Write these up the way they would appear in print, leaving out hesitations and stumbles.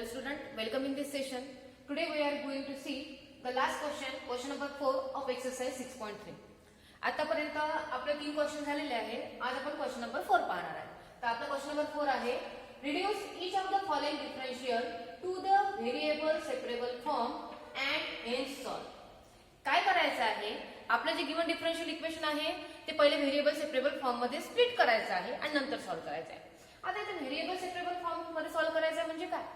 Hello student, welcome in this session. Today we are going to see the last question number 4 of exercise 6.3. आतापर्यंत आपले 3 question झालेले आहे. आज आपण question number 4 पाहणार आहे. तर आपला क्वेश्चन नंबर 4 आहे reduce each of the following differential to the variable separable form and hence solve. काय करायचं आहे? आपलं जे गिवन डिफरन्शियल इक्वेशन आहे ते पहिले व्हेरिएबल सेपरेबल फॉर्म मध्ये स्प्लिट करायचं आहे आणि नंतर सॉल्व्ह करायचं आहे. आता इथे व्हेरिएबल सेपरेबल फॉर्म मध्ये सॉल्व्ह करायचं आहे म्हणजे काय?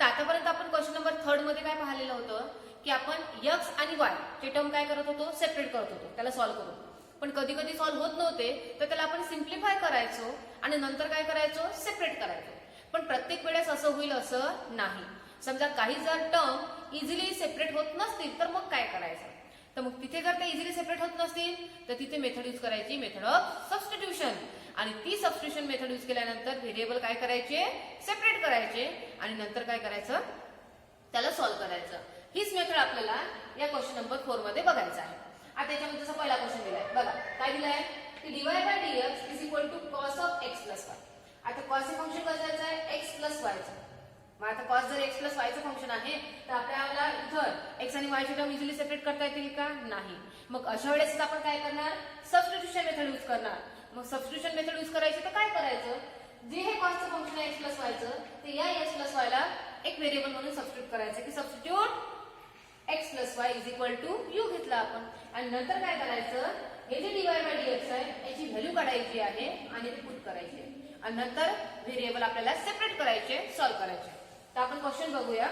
तर आतापर्यंत आपण क्वेश्चन नंबर 3 मध्ये काय पाहिलेलं होतं की आपण x आणि y चे टर्म काय करत होतो, सेपरेट करत होतो त्याला सॉल्व्ह करून. पण कधी कधी सॉल्व्ह होत नव्हते तर त्याला आपण सिम्प्लिफाय करायचो आणि नंतर काय करायचो, सेपरेट करायचो. पण प्रत्येक वेळेस असं होईल असं नाही. समजा काही जर टर्म इझिली सेपरेट होत नसतील तर मग काय करायचं? तर मग तिथे जर ते इझिली सेपरेट होत नसतील तर तिथे मेथड यूज करायची, मेथड ऑफ सबस्टिट्यूशन. आणि ती सबस्टिट्यूशन मेथड यूज केल्यानंतर व्हेरिएबल काय करायचे, सेपरेट करायचे आणि नंतर काय करायचं, त्याला सॉल्व्ह करायचं. हीच मेथड आपल्याला या क्वेश्चन नंबर 4 मध्ये बघायचं आहे. आता याच्यामध्ये जसा पहिला क्वेश्चन दिलाय बघा, काय दिलाय की dy by dx is equal to cos of x plus y. आता cos हे फंक्शन कशाचं आहे, x plus y चं. मग आता cos जर x plus y चं फंक्शन आहे तर आपल्याला इथं x आणि y ची टर्म इझिली सेपरेट करता येतील का? नाही. मग अशा वेळेस आपण काय करणार, सबस्टिट्यूशन मेथड यूज करणार. मग सबस्टिट्यूशन मेथड यूज करायची तर काय करायचं, जे हे cos चं फंक्शन आहे x plus y चं ते या x plus y ला एक व्हेरिएबल म्हणून सबस्टिट्यूट करायचं की substitute x plus y is equal to u घेतला आपण. आणि नंतर काय करायचं, हे जे dy by dx आहे याची व्हॅल्यू काढायची आहे आणि ते पुट करायची आहे आणि नंतर व्हेरिएबल आपल्याला सेपरेट करायचे, सॉल्व्ह करायचे. तर आपण क्वेश्चन बघूया.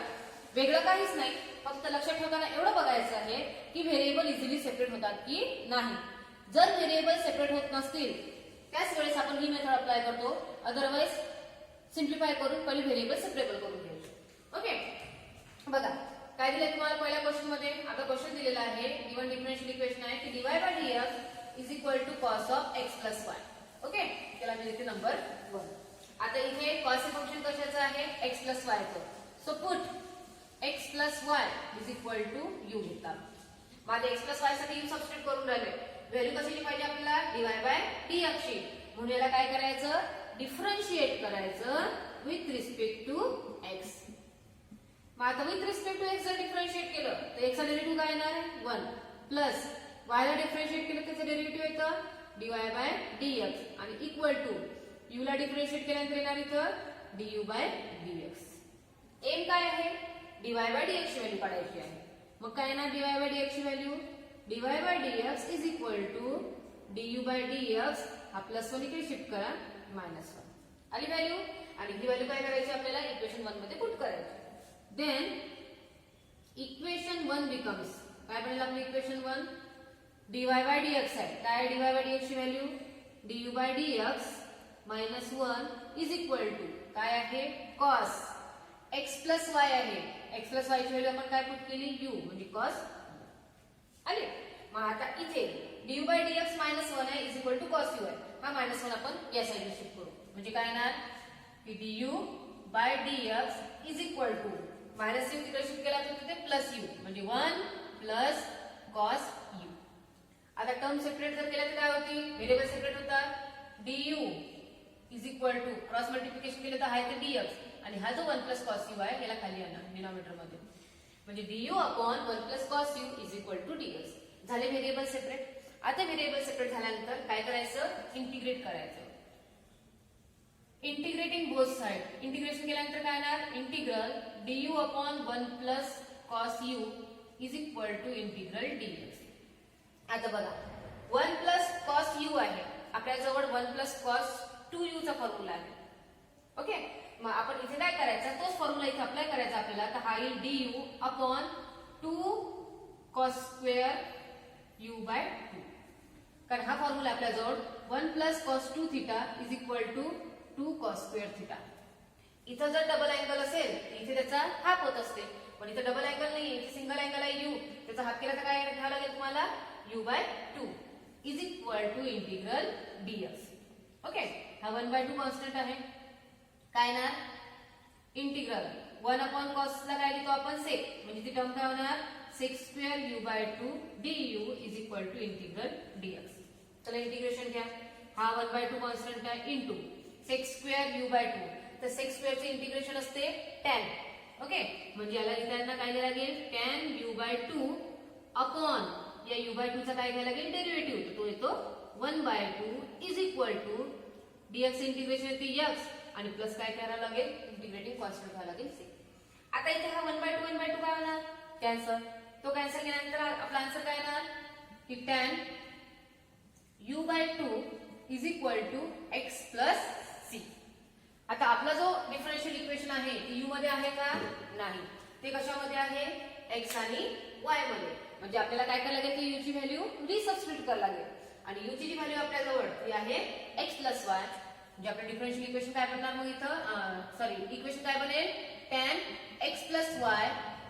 वेगळं काहीच नाही, फक्त लक्षात ठेवताना एवढं बघायचं आहे की व्हेरिएबल इझिली सेपरेट होतात की नाही. जर व्हेरिएबल सेपरेट होत नसतील त्याच वेळेस आपण ही मेथड अप्लाय करतो, अदरवाइज सिम्प्लिफाय करून पहिले व्हेरिएबल सेपरेबल करून घ्यायचे. ओके, बघा काय दिलंय तुम्हाला पहिल्या क्वेश्चन मध्ये. आता क्वेश्चन दिलेला आहे, गिवन डिफरन्शियल इक्वेशन आहे की dy by dx is equal to cos of x plus y. Okay, त्याला मी लिहिते नंबर 1. आता इथे cos हे फंक्शन कशाचं आहे, x plus y चं. So put x plus y is equal to u घेतला. माझे x plus y साठी u सबस्टिट्यूट करून राहिले. व्हॅल्यू कशाची पाहिजे आपल्याला, dy by dx ची. म्हणून याला काय करायचं, डिफरन्शिएट करायचं विथ रिस्पेक्ट टू x. मग आता विथ रिस्पेक्ट टू x जर डिफरन्शिएट केलं तर x चा डेरिव्हेटिव्ह काय येणार, 1 प्लस y ला डिफरन्शिएट केलं त्याचं डेरिव्हेटिव्ह येतं dy by dx आणि इक्वल टू u ला डिफरन्शिएट केल्यानंतर येणार इथं du by dx. एम काय आहे, dy by dx ची व्हॅल्यू काढायची आहे. मग काय येणार dy by dx ची value, dy by dx is equal to du by dx हा +1 इकडे शिफ्ट करा -1 आली व्हॅल्यू. आणि ही व्हॅल्यू काय करायची आपल्याला, इक्वेशन 1 मध्ये पुट करायची. देन इक्वेशन 1 बिकम्स, काय बनेल आपलं इक्वेशन 1, dy by dx आहे. काय dy by dx ची value, du by dx -1 is equal to काय आहे, cos x plus y आहे. x plus y ची व्हॅल्यू आपण काय पुट केली, u म्हणजे cos आले. मग आता इथे du by dx -1 आहे is equal to cos u आहे. हा -1 आपण या साईडला शिफ्ट करू म्हणजे काय येणार की du by dx is equal to minus u तिकडे शिफ्ट केला तर तिथे प्लस u म्हणजे 1 प्लस cos u. आता टर्म सेपरेट जर केल्या तर काय होती, व्हेरिएबल सेपरेट होतात. du is equal to cross multiplication केलं तर आहे ते dx आणि हा जो 1 प्लस cos u आहे याला खाली आणा डिनॉमिनेटर मध्ये म्हणजे du upon 1 plus cos u is equal to dx. झाले व्हेरिएबल सेपरेट. आता व्हेरिएबल सेपरेट झाल्यानंतर काय करायचं, इंटिग्रेट करायचं. इंटिग्रेटिंग बोथ साइड, इंटिग्रेशन केल्यानंतर काय येणार, integral du upon 1 plus cos u is equal to integral dx. आता बघा 1 प्लस cos u आहे, आपल्याजवळ 1 प्लस cos 2u चा फॉर्म्युला आहे. ओके, मग आपण इथे काय करायचं, तोच फॉर्म्युला इथे अप्लाय करायचा आपल्याला. तर हा येईल du upon 2 cos square u by 2. कारण हा फॉर्म्युला आपल्याजवळ 1 plus cos 2 theta is equal to 2 cos square theta. इथं जर डबल अँगल असेल इथे त्याचा हाफ होत असते, पण इथे डबल अँगल नाही, इथे सिंगल अँगल आहे u, त्याचा हाफ केला तर काय घ्यावं लागेल तुम्हाला, u by 2 is equal to integral dx. Okay, हा 1/2 कॉन्स्टंट आहे. काय ना इंटिग्रल 1 अपॉन cos ला काय लिहितो आपण sec, म्हणजे ती टर्म काय होणार sec square u by 2 du is equal to integral dx. चला इंटिग्रेशन घ्या. हा 1/2 कॉन्स्टंट आहे into sec square u by 2. तर sec स्क्वेअर चे इंटिग्रेशन असते tan ओके, म्हणजे याला लिहिताना काय लिहायला लागेल, tan u/2 अपॉन या u/2 चा काय घ्यायला लागेल, डेरिव्हेटिव्ह. तो येतो 1/2 is equal to dx integration येते x आणि प्लस काय करायला लागेल, इंटिग्रेटिंग कॉन्स्टंट घ्यायला लागेल c. आता इथे हा 1/2 काय होणार, कॅन्सल. तो कॅन्सल केल्यानंतर आपला आन्सर काय येणार की tan u/2 is equal to x plus c. आता आपला जो डिफरन्शियल इक्वेशन आहे ते u मध्ये आहे का, नाही. ते कशामध्ये आहे, x आणि y मध्ये. म्हणजे आपल्याला काय करायला लागेल की u ची व्हॅल्यू रिसबस्टिट्यूट करायला लागेल आणि u ची जी व्हॅल्यू आपल्या जवळ ती आहे x प्लस y. म्हणजे आपलं डिफरन्शियल इक्वेशन काय बनणार मग इथं, इक्वेशन काय बनेल, tan x plus y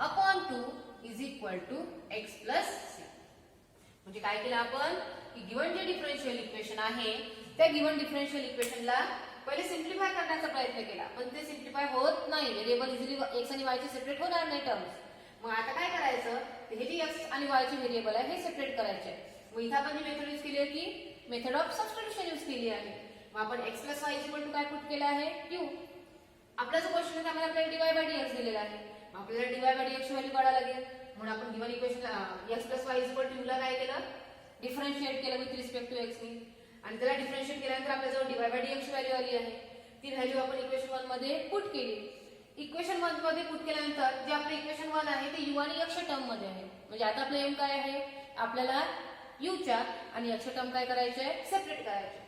upon 2 is equal to x plus c. म्हणजे काय केलं आपण की गिवन जे डिफरन्शियल इक्वेशन आहे त्या गिवन डिफरन्शियल इक्वेशनला पहिले सिम्प्लिफाय करण्याचा प्रयत्न केला, पण ते सिम्प्लिफाय होत नाही. व्हेरिएबल इझिली x आणि y चे सेपरेट होणार नाही टर्म्स. मग आता काय करायचं, हे जे x आणि y चे व्हेरिएबल आहे हे सेपरेट करायचे. मग इथं आपण जी मेथड यूज केली आहे की मेथड ऑफ सबस्टिट्यूशन यूज केली आहे. मग आपण x plus y equal to काय पुट केलं आहे, u. आपला जो क्वेश्चन आहे त्यामध्ये आपल्याला dy/dx दिलेला आहे. मग आपल्याला dy/dx ची व्हॅल्यू काढायला लागेल. म्हणून आपण given equation x plus y equal to u ला काय केलं, डिफरन्शिएट केलं विथ रिस्पेक्ट टू x नी. आणि त्याला डिफरन्शिएट केल्यानंतर आपल्याजवळ dy/dx ची व्हॅल्यू आली आहे. ती व्हॅल्यू आपण इक्वेशन 1 मध्ये पुट केली. इक्वेशन 1 मध्ये पुट केल्यानंतर जे आपलं इक्वेशन 1 आहे ते u आणि x च्या टर्म मध्ये आहे. म्हणजे आता आपलं एम काय आहे, आपल्याला u च्या आणि x च्या टर्म काय करायचे आहे, सेपरेट करायचे.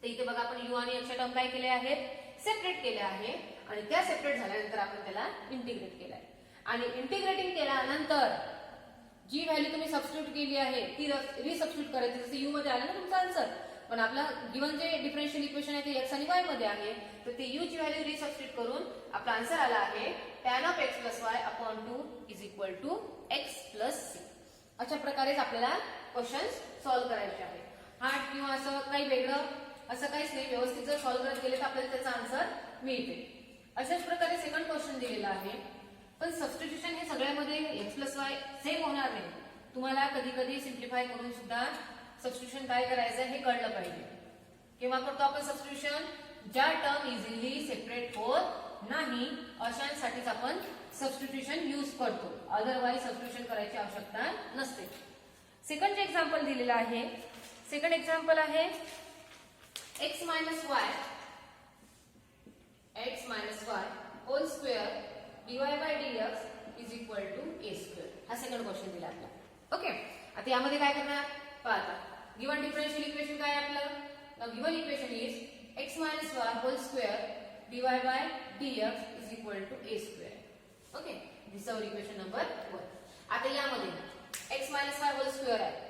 तर इथे बघा आपण u आणि x च्या टर्म काय केले आहेत, सेपरेट केले आहे. आणि त्या सेपरेट झाल्यानंतर आपण त्याला इंटिग्रेट केलं आहे. आणि इंटिग्रेटिंग केल्यानंतर जी व्हॅल्यू तुम्ही सबस्टिट्यूट केली आहे ती रिसबस्टिट्यूट करायची. जसं u मध्ये आलं ना तुमचा आन्सर, पण आपला गिवन जे डिफरन्शियल इक्वेशन आहे ते x आणि y मध्ये आहे. तर ते u ची व्हॅल्यू रिसबस्टिट्यूट करून आपला आन्सर आला आहे tan of x plus y upon 2 is equal to x plus c. अशा प्रकारेच आपल्याला क्वेश्चन्स सॉल्व्ह करायचे आहे. हार्ड किंवा असं काही वेगळं असं काहीच नाही. व्यवस्थित जर सॉल्व्ह करत गेले तर आपल्याला त्याचा आन्सर मिळते. अशाच प्रकारे सेकंड क्वेश्चन दिलेला आहे. पण सबस्टिट्यूशन हे सगळ्यामध्ये x प्लस y सेम होणार नाही. तुम्हाला कधी कधी सिम्प्लिफाय करून सुद्धा सबस्टिट्यूशन काय करायचं हे कळलं पाहिजे. केव्हा करतो आपण सबस्टिट्यूशन, ज्या टर्म इझिली सेपरेट होत नाही अशांसाठीच आपण सबस्टिट्यूशन यूज करतो. अदरवाईज सबस्टिट्यूशन करायची आवश्यकता नसते. सेकंड जे एक्झाम्पल दिलेलं आहे, सेकंड एक्झाम्पल आहे x minus y whole square dy/dx is equal to a square. हा सेकंड क्वेश्चन दिला आपला. ओके, आता यामध्ये काय करणार पाहता. गिवन डिफरन्शियल इक्वेशन काय आपलं, given equation is x minus y whole square dy/dx is equal to a square. Okay, this our equation number 1. आता यामध्ये x minus y whole square आहे,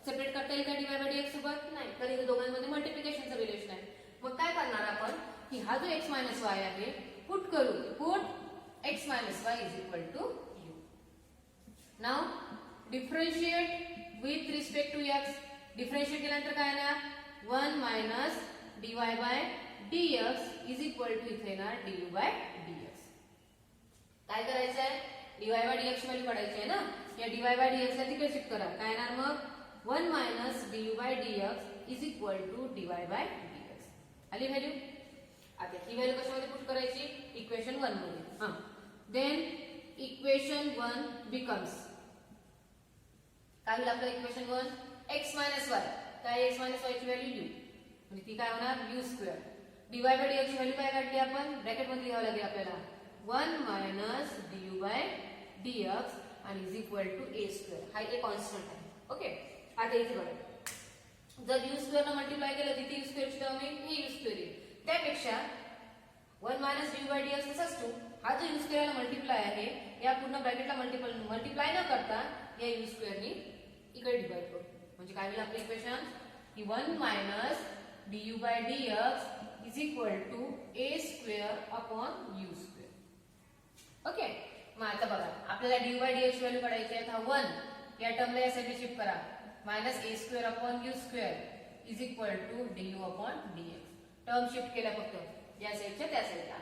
सेपरेट करता येईल का dy/dx सोबत, नाही. तर इथे दोघांमध्ये मल्टिप्लिकेशनचं रिलेशन आहे. मग काय करणार आपण की हा जो x मायनस वाय आहे पुट करू, put x minus y is equal to u. Now differentiate with respect to x. Differentiate केल्यानंतर काय येणार, 1 minus dy/dx is equal to इथे येणार du/dx. काय करायचं आहे, dy/dx व्हॅल्यू काढायची आहे ना. या dy/dx ला तिकडे शिफ्ट करा. काय येणार मग 1 minus du/dx is equal to dy/dx. आली व्हॅल्यू. आता ही व्हॅल्यू कशामध्ये पुट करायची, इक्वेशन 1 मध्ये. देन इक्वेशन 1 बिकम्स काय होईल आपलं इक्वेशन 1, x मायनस वाय. काय x मायनस वाय ची व्हॅल्यू u, म्हणजे ती काय होणार u स्क्वेअर. dy/dx ची व्हॅल्यू काय काढली आपण, ब्रॅकेट मध्ये लिहावं लागेल आपल्याला 1 मायनस du/dx आणि is equal to a square. हा एक कॉन्स्टंट आहे. ओके, आता इथे बघा, जर u स्क्वेअर न मल्टिप्लाय केलं तिथे u स्क्वेअर ची टर्म येईल, ही u स्क्वेअर येईल. त्यापेक्षा 1 मायनस du/dx प्लस 2 हा जो u स्क्वेअर मल्टिप्लाय आहे या पूर्ण ब्रॅकेटला मल्टिप्लाय न करता या u स्क्वेअर नी इकडे डिवाइड करू. म्हणजे काय होईल आपलं इक्वेशन की 1 minus du/dx is equal to a square upon u square. Okay, मग आता बघा आपल्याला du/dx ची व्हॅल्यू काढायची आहे. हा 1 या टर्मला या साईडला शिफ्ट करा, minus a square upon u square is equal to du upon dx. Term shift केल्या फक्त या साईडच्या त्या साईडला.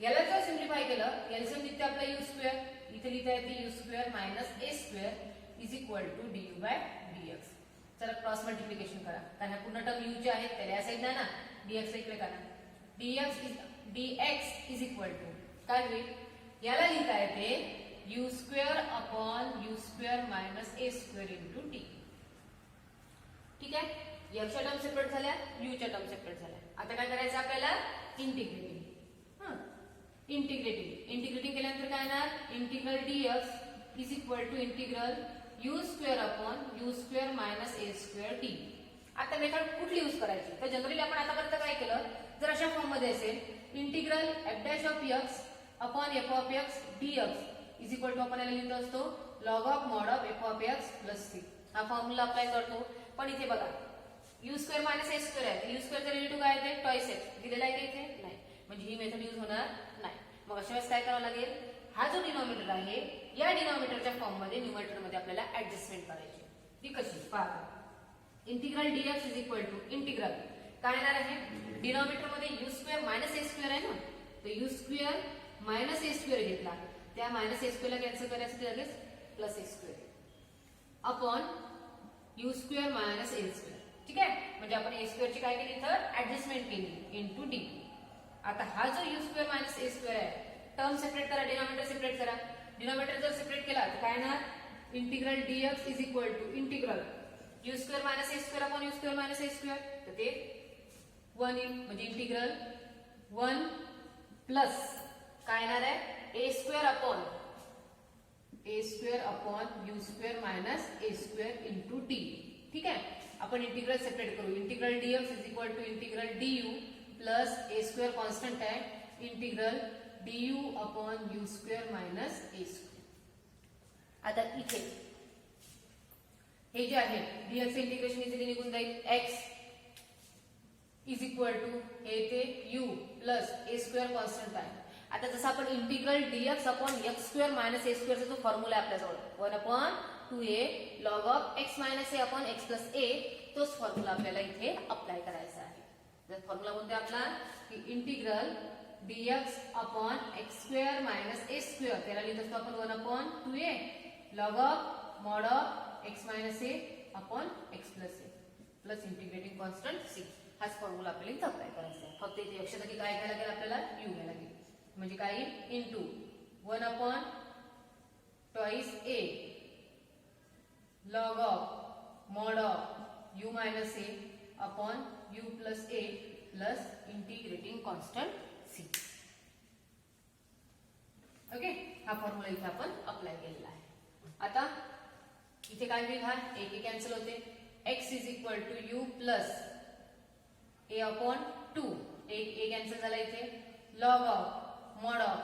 याला जर सिम्प्लिफाय केलं, एलसीएम तिथे आपला u स्क्वेअर, इथे लिहिता येते u square minus a square is equal to du/dx. चला क्रॉस मल्टिप्लिकेशन करा, कारण पूर्ण टर्म u चे आहेत त्याला या साईडला ना, dx इकडे करा. dx इज इक्वल टू काय होईल याला लिहिता येते you square upon u square minus a square into t. ठीक आहे, एक्सच्या टर्म सेपरेट झाल्या, यूच्या टर्म सेपरेट झाल्या. आता काय करायचं आपल्याला? इंटिग्रेटिंग. इंटिग्रेटिंग केल्यानंतर काय येणार? Integral dx is equal to integral u square upon u square minus a square t. आता मेथड कुठली यूज करायची? तर जनरली आपण आतापर्यंत काय केलं, जर अशा फॉर्म मध्ये असेल integral f dash of x upon f of x dx is equal to आपण याला लिहितो असतो log of mod of f of x plus c. हा फॉर्म्युला अप्लाय करतो. पण इथे बघा u square minus a square आहे, यू स्क्वेअरचा रिलेटिव्ह काय आहे? ट्वाइस एक्स दिलेला आहे का इथे? नाही, म्हणजे ही मेथड यूज होणार नाही. मग अशा वेळेस काय करावं लागेल? हा जो डिनॉमिनेटर आहे या डिनॉमिनेटरच्या फॉर्म मध्ये न्यूमरेटर मध्ये आपल्याला ऍडजस्टमेंट करायची. ती कशी? पहा, integral dx is equal to integral काय येणार आहे? डिनॉमिनेटर मध्ये u square minus a square आहे ना, तर u square minus a square घेतला, त्या मायनस ए स्क्वेअरला कॅन्सल करायसाठी लगेच plus a square upon u square minus a square. ठीक आहे, म्हणजे आपण ए स्क्वेअरची काय केली तर ऍडजस्टमेंट केली इंटू डी. आता हा जो u square minus a square आहे, टर्म सेपरेट करा, डिनॉमिनेटर सेपरेट करा. डिनॉमिनेटर जर सेपरेट केला तर काय येणार? Integral dx is equal to integral u square minus a square upon u square minus a square, तर ते 1 येईल. म्हणजे इंटिग्रल 1 प्लस काय येणार आहे? A square upon u square minus a square into t. ठीक आहे, आपण इंटिग्रल सेपरेट करू. Integral dx is equal to integral du plus a square constant आहे, integral du upon u square minus a square. आता इथे हे जे आहे डीएक्स इंटिग्रेशन इथे निघून जाईल. एक्स इज इक्वल टू हे ते u plus a square constant आहे. आता जसं आपण integral dx upon x square minus a स्क्वेअरचा जो फॉर्म्युला आहे आपल्याजवळ 1 upon 2a log of x minus a upon x plus a, तोच फॉर्म्युला आपल्याला इथे अप्लाय करायचा आहे. तर फॉर्म्युला कोणता आपला? की integral dx upon x square minus a square, त्याला लिहित असतो आपण 1 upon 2a log of mod of x minus a upon x plus a plus integrating constant c. हाच फॉर्म्युला आपल्याला इथे अप्लाय करायचा आहे. फक्त इथे अक्षरासाठी काय घ्यायला लागेल आपल्याला? यू घ्यायला लागेल. म्हणजे काय येईल? इंटू 1 अपॉन twice a log of mod of u minus a upon u plus a plus integrating constant c. Okay, हा फॉर्म्युला इथे आपण अप्लाय केलेला आहे. आता इथे काय होईल? हा एक कॅन्सल होते. X is equal to u plus a upon 2, एक ए कॅन्सल झाला इथे. लॉग ऑफ मॉड ऑफ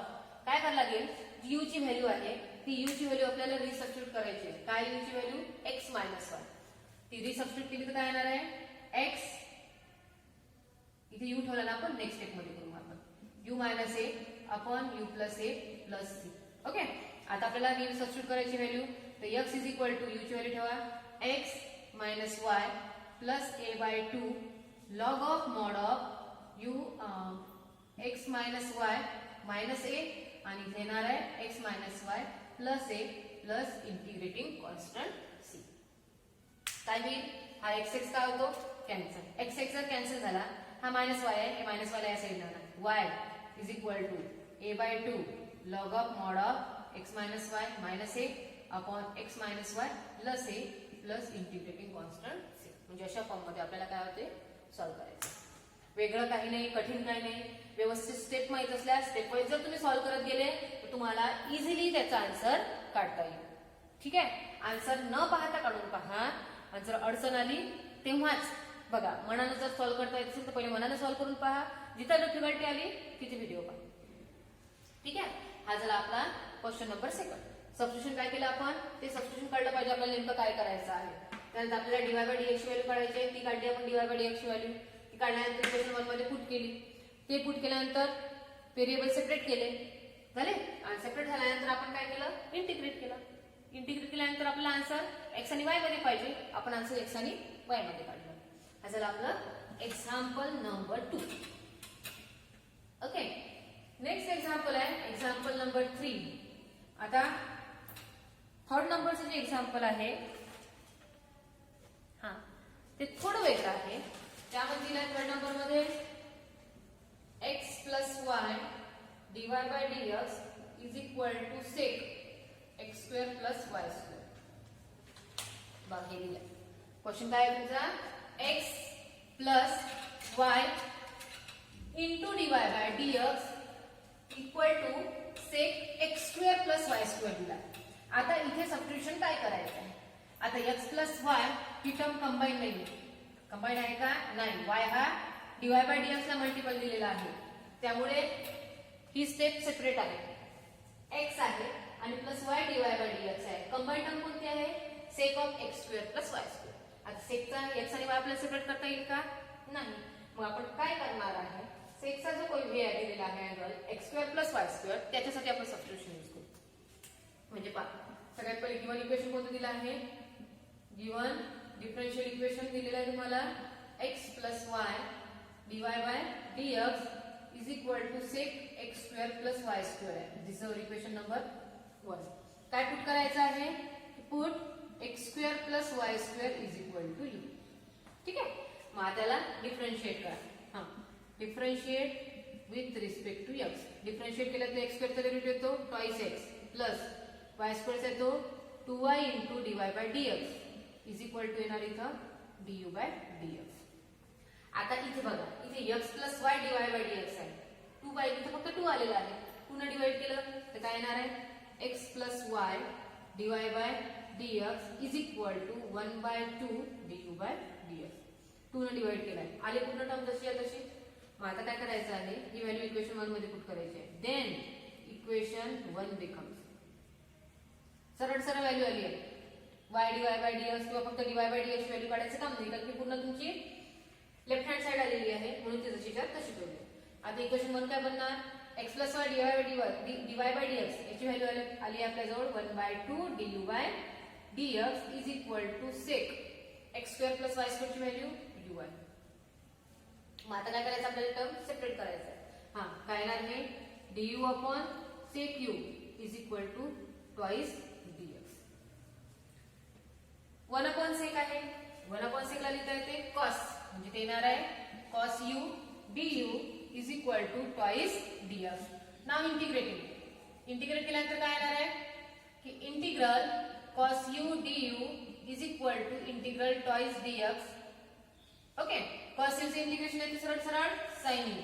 काय करायला लागेल? यू ची व्हॅल्यू आहे ती यू ची व्हॅल्यू आपल्याला रिसबस्टिट्यूट करायची आहे. काय यू ची व्हॅल्यू? X minus 1. ती रिसबस्टिट्यूट केली तर काय येणार आहे? एक्स इथे यू ठेवला ना आपण, नेक्स्ट स्टेप मध्ये करू आपण u minus a upon u plus a plus c. Okay, आता आपल्याला रिसबस्टिट्यूट करायची व्हॅल्यू. तर x is equal to u ची व्हॅल्यू ठेवा x minus y plus a by 2 log of mod of u x minus y minus a आणि इथे येणार आहे x minus y plus a plus integrating constant c. काय होईल? हा x x काय होतो? कॅन्सल. एक्स एक्स जर कॅन्सल झाला, हा मायनस वाय आहे, हे मायनस वायला या साईडला y is equal to a by 2 log of mod of x minus y minus a upon x minus y plus a plus integrating constant c. म्हणजे अशा फॉर्म मध्ये आपल्याला काय होते? सॉल्व्ह करायचं. वेगळं काही नाही, कठीण काही नाही. व्यवस्थित स्टेप माहित असल्या स्टेप वाईज जर तुम्ही सॉल्व्ह करत गेले तर तुम्हाला इझिली त्याचा आन्सर काढता येईल. ठीक आहे, आन्सर न पाहता काढून पहा. आणि जर अडचण आली तेव्हाच बघा, मनानं जर सॉल्व्ह करता येत असेल तर पहिले मनानं सॉल्व्ह करून पहा. जिथं डिफिकल्टी आली तिथे व्हिडिओ पहा. ठीक आहे, हा झाला आपला क्वेश्चन नंबर 2. सबस्टिट्यूशन काय केलं आपण? ते सबस्टिट्यूशन काढलं पाहिजे आपल्याला नेमकं काय करायचं आहे. त्यानंतर आपल्याला डीवाय बाय डीएक्स ची व्हॅल्यू काढायची आहे, ती काढली आपण डीवाय बाय डीएक्स ची व्हॅल्यू. ती काढल्यानंतर इक्वेशन 1 मध्ये पुट केली. ते पुट केल्यानंतर व्हेरिएबल सेपरेट केले झाले, आणि सेपरेट झाल्यानंतर आपण काय केलं? इंटिग्रेट केलं. इंटिग्रेट केल्यानंतर आपला आन्सर एक्स आणि वाय मध्ये पाहिजे, आपण आन्सर एक्स आणि वाय मध्ये काढलं. हा झाला आपलं example number 2. Okay, next example आहे एक्झाम्पल नंबर 3. आता थर्ड नंबरचं जे एक्झाम्पल आहे हा ते थोडं वेगळं आहे. त्यामध्ये दिलाय थर्ड नंबर मध्ये x plus y dy by dx is equal to sec x square plus y square. बाकी दिला क्वेश्चन काय आहे तुमचा x plus y into dy by dx equal to sec x square plus y square दिला. आता इथे substitution काय करायचं आहे. आता एक्स प्लस वाय ही टर्म कंबाईन नाही, कंबाईन आहे का नाही. वाय हा डीवाय बाय डीएक्स ला मल्टिपल दिलेला आहे, त्यामुळे ही स्टेप सेपरेट आहे. एक्स आहे आणि plus y dy by dx आहे. कंबाईन टर्म कोणती आहे sec of x square plus y square. आता सेकचा एक्स आणि वाय आपल्याला सेपरेट करता येईल का नाही. मग आपण काय करणार आहे सेकचा जो कोई हे दिलेला आहे angle x square plus y square त्याच्यासाठी आपण सबस्टिट्यूशन यूज करू. म्हणजे पहा सगळ्यात पहिले गिवन इक्वेशन कोणतं दिलं आहे. गिवन डिफरन्शियल इक्वेशन दिलेलं आहे तुम्हाला x plus y dy by dx is equal to sec x square plus y square आहे. This is equation number 1. काय पुट करायचं आहे put x square plus y square is equal to u. ठीक आहे. मग त्याला डिफरन्शिएट करा. हा differentiate with respect to x. Differentiate केलं तर एक्स स्क्वेअरचा डेरिव्हेटिव्ह येतो ट्वाइस एक्स प्लस वाय स्क्वेअरचा येतो 2y into dy by dx is equal to येणार इथं du बाय dx. आता इथे बघा इथे x plus y dy by dx आहे. 2 बाय इथे फक्त 2 आलेला आहे. 2 ने डिवाइड केलं तर काय येणार आहे x plus y dy by dx is equal to 1 by 2 du by dx. 2 ने डिवाइड केलाय आले पूर्ण टर्म जशी आहे तशी. मग आता काय करायचं आहे ही व्हॅल्यू इक्वेशन 1 मध्ये पुट करायची आहे. देन इक्वेशन 1 बिकम्स सरळ सरळ व्हॅल्यू आली आहे वाय डीवाय बाय डीएक्स किंवा फक्त डीवाय बाय डीएक्स व्हॅल्यू काढायचं काम नाही कारण की पूर्ण तुमची लेफ्ट हँड साइड आलेली आहे म्हणून ती जशीच्या तशी ठेवली. आता इक्वेशन 1 काय बनणार x plus y dy by dx याची व्हॅल्यू आली आपल्याजवळ 1 by 2 du by dx is equal to sec x square plus y square ची व्हॅल्यू dy. मग आता काय करायचं आपल्याला टर्म सेपरेट करायचं आहे. हा काय येणार हे du upon sec u is equal to twice dx. 1 upon sec आहे 1 अपॉन सेक ला लिहिता येते cos म्हणजे ते येणार आहे cos u du is equal to twice dx. नाव इंटिग्रेटिंग इंटिग्रेट केल्यानंतर काय येणार आहे की integral cos u du is equal to integral twice dx. Okay cos u चे इंटिग्रेशन आहे सरळ सरळ sin u.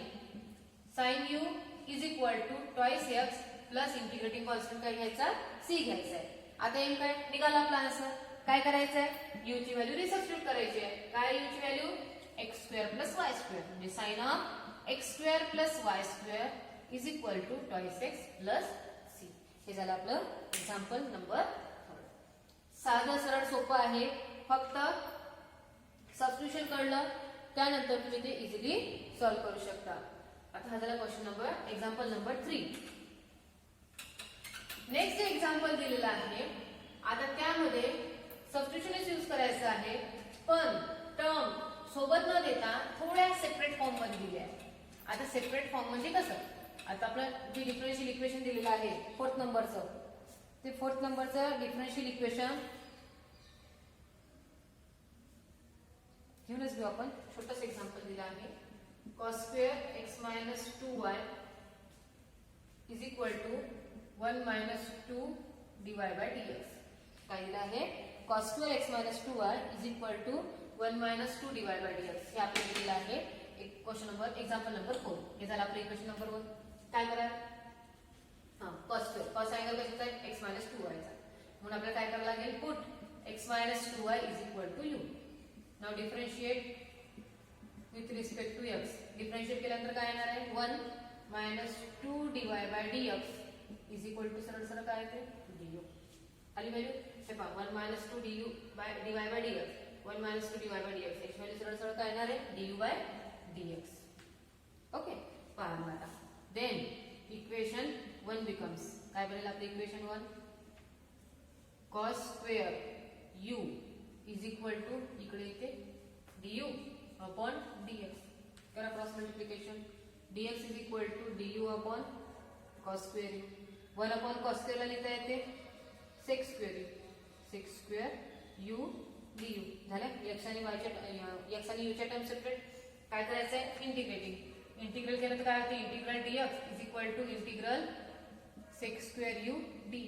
sin u is equal to twice x plus integrating constant काय घ्यायचा c घ्यायचा आहे. आता एम काय निघाला आपला आन्सर. काय करायचं आहे u ची व्हॅल्यू रिसबस्टिट्यूट करायची आहे. काय u ची value x square plus y square म्हणजे sin of x square plus y square is equal to twice x plus c. हे झालं आपलं एक्झाम्पल नंबर 3. साधं सरळ सोपं आहे. फक्त सबस्टिट्यूशन कळलं त्यानंतर तुम्ही ते इझिली सॉल्व्ह करू शकता. आता हा झाला question number example number 3. Next example दिलेला आहे. आता त्यामध्ये सबस्टिट्यूशनच यूज करायचं आहे पण टर्म सोबत न देता थोड्या सेपरेट फॉर्म मध्ये दिले आहे. आता सेपरेट फॉर्म म्हणजे कसं आता आपलं जे डिफरन्शियल इक्वेशन दिलेलं आहे 4th नंबरचं ते 4th नंबरचं डिफरन्शियल इक्वेशन घेऊनच घेऊ आपण. छोटंच एक्झाम्पल दिलं आहे cos square x minus 2y is equal to 1 minus 2 dy by dx. काय दिलं आहे cos square x minus 2y is equal to 1 minus 2 dy by dx. हे आपल्याला दिलेलं आहे एक क्वेश्चन नंबर एक्झाम्पल नंबर 4. हे झालं आपलं इक्वेशन नंबर 1. काय करा cos स्क्वेअर cos अँगल कशाचा आहे x मायनस 2y चा म्हणून आपल्याला काय करावं लागेल put x minus 2y is equal to u. Now differentiate with respect to x. डिफरन्शिएट केल्यानंतर काय येणार आहे 1 minus 2 dy by dx is equal to सरळ सरळ काय येते du. आली व्हॅल्यू हे पहा 1 minus 2 dy by dx 1 minus 2 dy by dx याची व्हॅल्यू सरळ सरळ काय येणार आहे du बाय dx. ओके पहा मग आता देन इक्वेशन 1 बिकम्स काय बनेल आपलं equation 1 cos square u is equal to इकडे येते du अपॉन dx. करा cross multiplication dx is equal to du upon cos square u. 1 upon cos square ला लिहिता येते sec square u sec square u du. झालं x आणि y च्या x आणि u च्या टर्म सेपरेट. काय करायचं आहे इंटिग्रेटिंग. इंटिग्रल केलं तर काय होते integral dx is equal to integral sec square u d.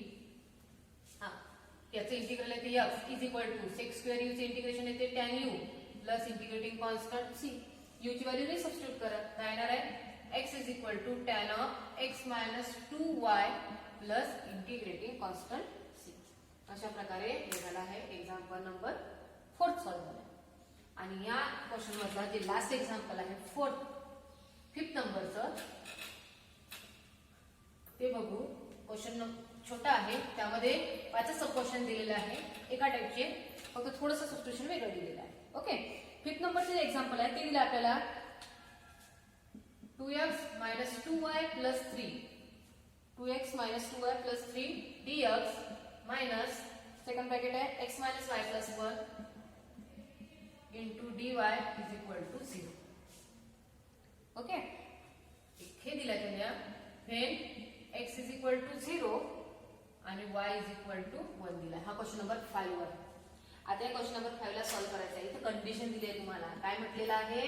हा याचं इंटिग्रल आहे ते x is equal to sec square u चे इंटिग्रेशन येते tan u plus integrating constant c. U ची व्हॅल्यू नाही सबस्टिट्यूट करा, काय येणार आहे x is equal to tan of x minus 2y plus integrating constant c. अशा प्रकारे हे झालं आहे एक्झाम्पल नंबर 4 सॉल्व्ह झालं. आणि या क्वेश्चन मधला जे लास्ट एक्झाम्पल आहे 5th नंबरचं ते बघू. क्वेश्चन छोटा आहे, त्यामध्ये 5 सब क्वेश्चन दिलेले आहे एका टाइपचे, फक्त थोडंसं सबस्टिट्यूशन वेगळं दिलेलं आहे. ओके, 5th नंबरचे जे एक्झाम्पल आहे ते दिलं आपल्याला 2x minus 2y plus 3 2x minus 2y plus 3 dx minus second bracket आहे x minus y plus 1 into dy is equal to 0. Okay, हे दिलं त्यांना when x is equal to 0 आणि y is equal to 1 दिला. हा question number 5 वर. आता या क्वेश्चन नंबर 5 ला सॉल्व्ह करायचं आहे. इथे कंडिशन दिली आहे तुम्हाला, काय म्हटलेलं आहे,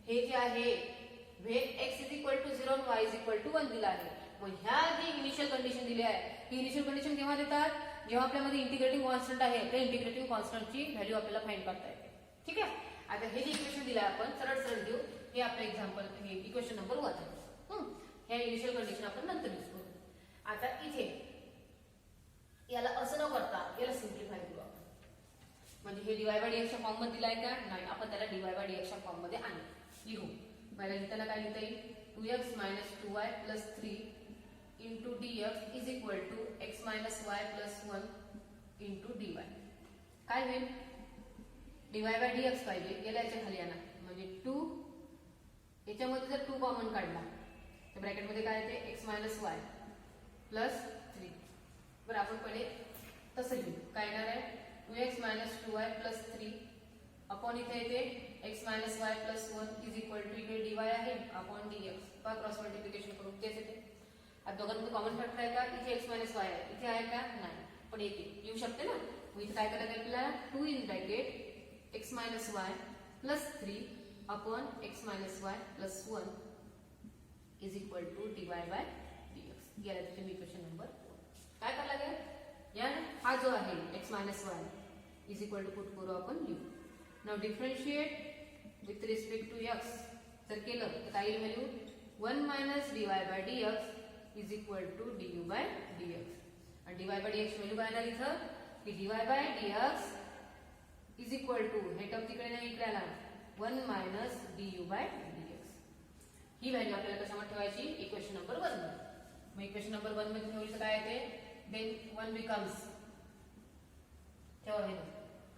हे जे आहे when x is equal to 0 and y is equal to 1 दिला आहे. मग ह्या जी इनिशियल कंडिशन दिली आहे, ही इनिशियल कंडिशन केव्हा देतात, जेव्हा आपल्यामध्ये इंटिग्रेटिंग कॉन्स्टंट आहे त्या इंटिग्रेटिंग कॉन्स्टंटची व्हॅल्यू आपल्याला फाइंड करता येते. ठीक आहे, आता हे जे इक्वेशन दिलं आपण सरळ सरळ देऊ. हे आपलं एक्झाम्पल हे इक्वेशन नंबर 1 आहे. ह्या इनिशियल कंडिशन आपण नंतर यूज करू. आता इथे याला असं न करता याला सिम्प्लिफाय करू आपण. म्हणजे हे dy बाय dx च्या फॉर्म मध्ये दिलाय का, नाही, आपण त्याला dy बाय dx च्या फॉर्म मध्ये आणू. लिहू पहिला लिहिताना काय लिहिता येईल, 2x minus 2y plus 3 into dx is equal to x minus y plus 1 into dy. काय होईल, dy बाय dx पाहिजे, गेल्या याच्या खाली आणा. म्हणजे 2 याच्यामध्ये जर 2 कॉमन काढला तर ब्रॅकेट मध्ये काय येते x minus y plus 3. बरं, आपण पहिले तसं लिहू. काय येणार आहे 2x minus 2y plus 3 upon इथे येते x minus y plus 1 is equal to इकडे dy आहे अपॉन dx. पहा क्रॉस मल्टिप्लिकेशन करून तेच येते. आता दोघांमध्ये कॉमन फॅक्टर आहे का, इथे x minus y आहे, इथे आहे का, नाही, पण येते, येऊ शकते ना. मग इथे काय करायचं आपल्याला 2 in bracket x minus y plus 3 upon x minus y plus 1 is equal to dy by dx. गेला तिथे इक्वेशन नंबर 4. काय करायला लागेल, या हा जो आहे x minus y is equal to put करू आपण u. Now differentiate with respect to x जर केलं तर काय येईल value 1 minus dy by dx is equal to du by dx. आणि dy बाय dx व्हॅल्यू काय येणार इथं की dy by dx is equal to हे टर्म तिकडे नाही इकडे आला 1 minus du बाय dx. ही व्हॅल्यू आपल्याला कशामध्ये ठेवायची, इक्वेशन नंबर 1 मध्ये. मग इक्वेशन नंबर 1 मध्ये ठेवली तर काय येते, देन 1 बिकम्स ठेवा हे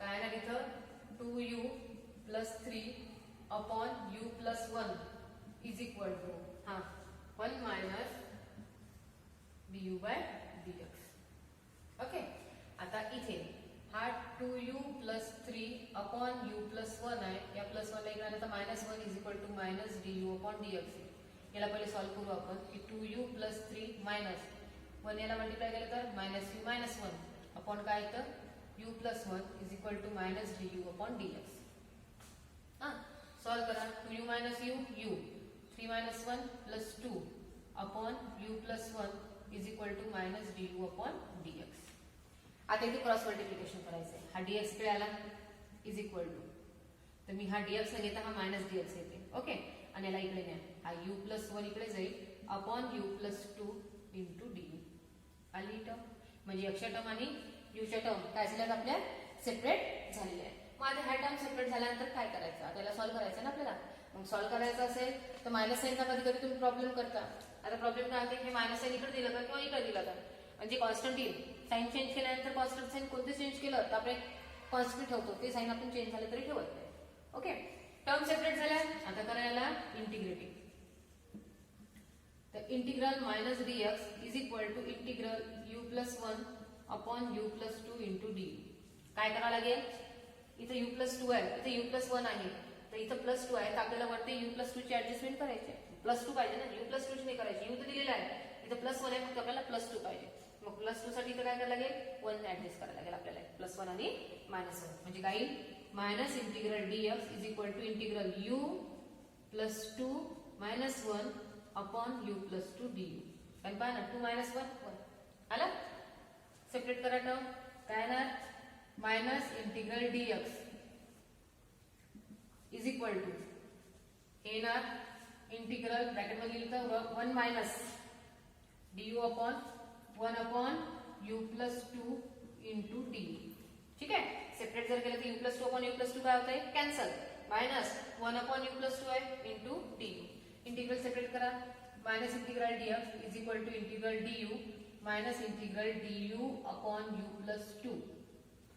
काय ना इथं 2u plus 3 upon u plus 1 is equal to 1 minus du by dx. Okay, आता इथे हा 2u plus 3 upon u plus 1 आहे, या प्लस 1 ला इकडे आलं तर -1 is equal to minus du upon dx. याला पहिले सॉल्व्ह करू आपण की 2u plus 3 minus 1 याला मल्टिप्लाय केलं तर -u minus 1 अपॉन काय येतं u plus 1 is equal to minus du upon dx. Solve करा 2u minus u 3 minus 1 plus 2 upon u plus 1 is equal to minus du upon dx. आता इथे cross multiplication करायचंय. हा dx इकडे आला is equal to, तर मी हा dx न घेता हा मायनस dx येते. ओके, आणि याला इकडे न्या, हा u plus 1 इकडे जाईल upon u plus 2 into du. आली टर्म, म्हणजे x च्या टर्म आणि u च्या टर्म काय झाल्यात आपल्या सेपरेट झालेल्या आहेत. मग आता ह्या टर्म सेपरेट झाल्यानंतर काय करायचं, आता याला सॉल्व्ह करायचं ना आपल्याला. मग सॉल्व्ह करायचं असेल तर मायनस साईनचा कधी कधी तुम्ही प्रॉब्लेम करता. आता प्रॉब्लेम काय होते, हे मायनस साईन इकडे दिलं का किंवा इकडे दिलं का, म्हणजे कॉन्स्टंट येईल. साईन चेंज केल्यानंतर कॉन्स्टंट साईन कोणते चेंज केलं तर आपण कॉन्स्टंट ठेवतो, ते साईन आपण चेंज झालं तरी ठेवत नाही. ओके, टर्म सेपरेट झाल्या. आता करायला इंटिग्रेटिंग, तर integral minus dx is equal to integral u plus 1 upon u plus 2 into du. काय करावं लागेल, इथे u plus 2 आहे, इथे u plus 1 आहे, तर इथं प्लस 2 आहे, तर आपल्याला वरती u plus 2 ची ऍडजस्टमेंट करायची. प्लस 2 पाहिजे ना, u plus 2 ची नाही करायची. u तर दिलेला आहे, इथं प्लस 1 आहे, फक्त आपल्याला प्लस 2 पाहिजे. मग प्लस 2 साठी इथं काय करायला लागेल, 1 ऍडजस्ट करायला लागेल आपल्याला, प्लस 1 आणि मायनस 1. म्हणजे काय येईल, minus integral dx is equal to integral u plus 2 minus 1 upon u plus 2 du. आणि पहा ना 2 मायनस 1 1 आला. सेपरेट करा टर्म. काय येणार minus integral dx is equal to हे येणार इंटिग्रल ब्रॅकेट मध्ये लिहिलं 1 minus du upon 1 upon u plus 2 into du. ठीक आहे. सेपरेट जर केलं तर u plus 2 upon u plus 2 काय होत आहे cancel. Minus 1 upon u plus 2 आहे इंटू du. इंटिग्रल सेपरेट करा. Minus integral dx is equal to integral du minus integral du upon u plus 2.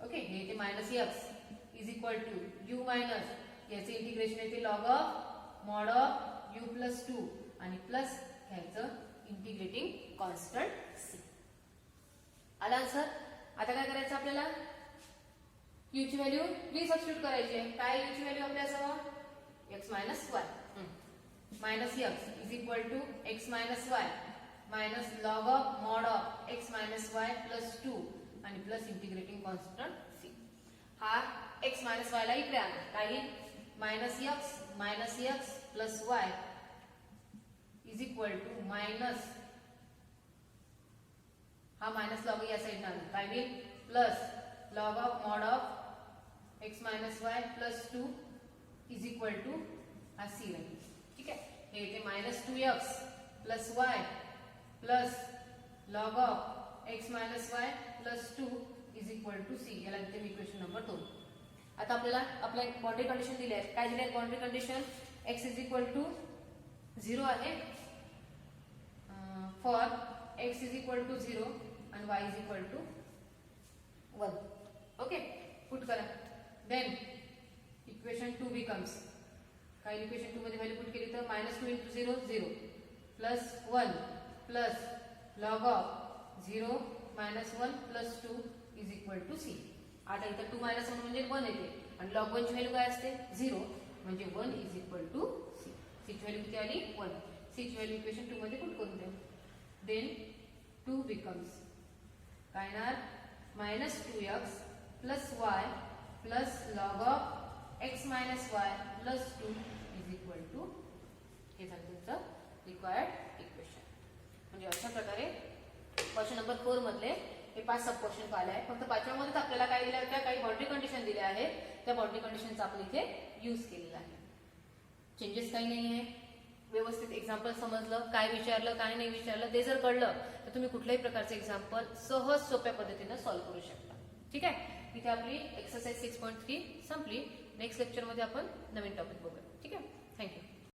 Okay. हे येते minus x is equal to u minus याचे integration येते log of mod of u plus 2 आणि plus ह्याचं integrating constant c. आला answer. आता काय करायचं आपल्याला u ची व्हॅल्यू रिसबस्टिट्यूट करायची आहे. काय u ची व्हॅल्यू आपल्याजवळ x minus y minus x is equal to x minus y minus log of mod of x minus y plus 2 आणि प्लस इंटिग्रेटिंग कॉन्स्टंट c. हा x मायनस y ला इकडे आणा. काही minus x plus y is equal to minus हा minus log या side आणा. काय होईल plus log of mod of x minus y plus 2 is equal to हा c राहील. ठीक आहे. हे येते minus 2x plus y plus log of x minus y plus 2 is equal to c. याला देते मी इक्वेशन नंबर 2. आता आपल्याला आपला एक बाउंड्री कंडिशन दिली आहे. काय दिली आहे boundary condition x is equal to 0 आहे for x is equal to 0 आणि y is equal to 1. Okay. Put करा. देन इक्वेशन 2 बिकम्स काय इक्वेशन 2 मध्ये व्हॅल्यू पुट केली तर minus 2 into 0 0 plus 1 plus log of 0 minus 1 plus 2 is equal to c. आता इथं 2 minus 1 म्हणजे 1 येते आणि लॉग 1 ची व्हॅल्यू काय असते 0 म्हणजे 1 is equal to c. c ची व्हॅल्यू किती आली 1. c ची व्हॅल्यू इक्वेशन 2 मध्ये पुट करून द्या. देन 2 बिकम्स काय येणार minus 2x plus y plus log of x minus y plus 2 is equal to हे झालं तुमचं रिक्वायर्ड इक्वेशन. म्हणजे अशा प्रकारे क्वेश्चन नंबर 4 मधले हे 5 सब क्वेश्चन आले आहे. फक्त 5व्या मध्येच आपल्याला काय दिल्या होत्या काही बाउंड्री कंडिशन दिल्या आहेत. त्या बाउंड्री कंडिशनचा आपण इथे यूज केलेला आहे. चेंजेस काही नाही आहे. व्यवस्थित एक्झाम्पल समजलं काय विचारलं काय नाही विचारलं ते जर कळलं तर तुम्ही कुठल्याही प्रकारचे एक्झाम्पल सहज सोप्या पद्धतीने सॉल्व्ह करू शकता. ठीक आहे. इथे आपली एक्सरसाइज 6.3 संपली. नेक्स्ट लेक्चर मध्ये आपण नवीन टॉपिक बघूया. ठीक आहे. थँक्यू.